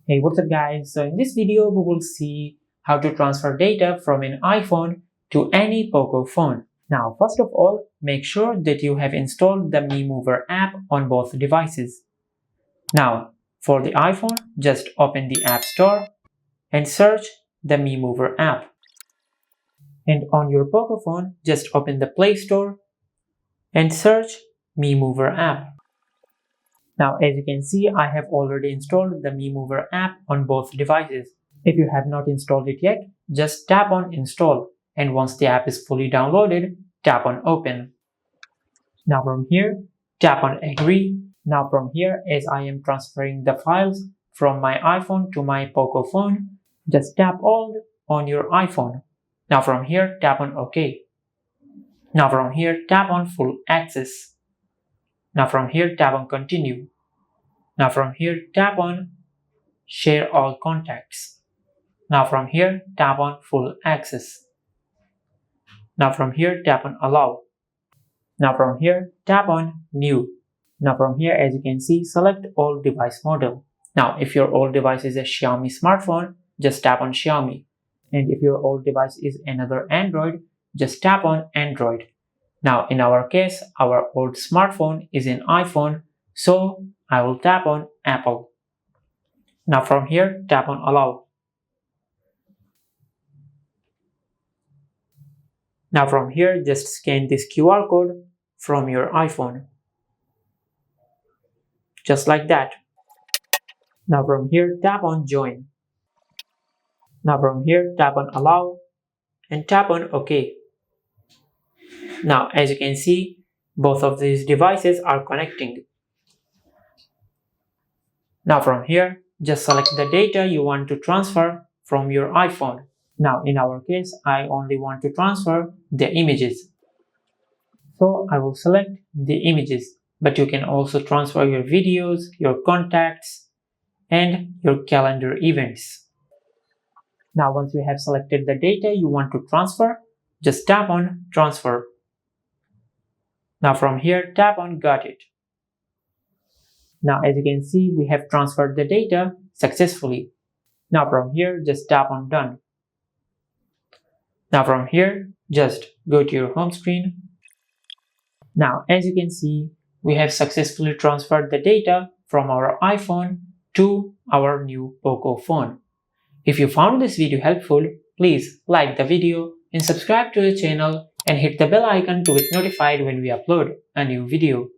Hey, what's up guys? So in this video we will see how to transfer data from an iPhone to any Poco phone. Now first of all, make sure that you have installed the Mi Mover app on both devices. Now for the iPhone, just open the App Store and search the Mi Mover app. And on your Poco phone, just open the Play Store and search Mi Mover app. Now as you can see, I have already installed the Mi Mover app on both devices. If you have not installed it yet, just tap on install, and once the app is fully downloaded, tap on open. Now from here, tap on agree. Now from here, as I am transferring the files from my iPhone to my Poco phone, just tap all on your iPhone. Now from here, tap on OK. Now from here, tap on full access. Now from here, tap on continue. Now from here, tap on share all contacts. Now from here, tap on full access. Now from here, tap on allow. Now from here, tap on new. Now from here, as you can see, select old device model. Now if your old device is a Xiaomi smartphone, just tap on Xiaomi. And if your old device is another Android, just tap on Android. Now in our case, our old smartphone is an iPhone, so I will tap on Apple. Now from here, tap on allow. Now from here, just scan this QR code from your iPhone. Just like that. Now from here, tap on join. Now from here, tap on allow and tap on OK. Now as you can see, both of these devices are connecting. Now from here, just select the data you want to transfer from your iPhone. Now in our case, I only want to transfer the images. So I will select the images, but you can also transfer your videos, your contacts, and your calendar events. Now once you have selected the data you want to transfer, just tap on transfer. Now from here, tap on got it. Now as you can see, we have transferred the data successfully. Now from here, just tap on done. Now from here, just go to your home screen. Now as you can see, we have successfully transferred the data from our iPhone to our new Poco phone. If you found this video helpful, please like the video and subscribe to the channel and hit the bell icon to get notified when we upload a new video.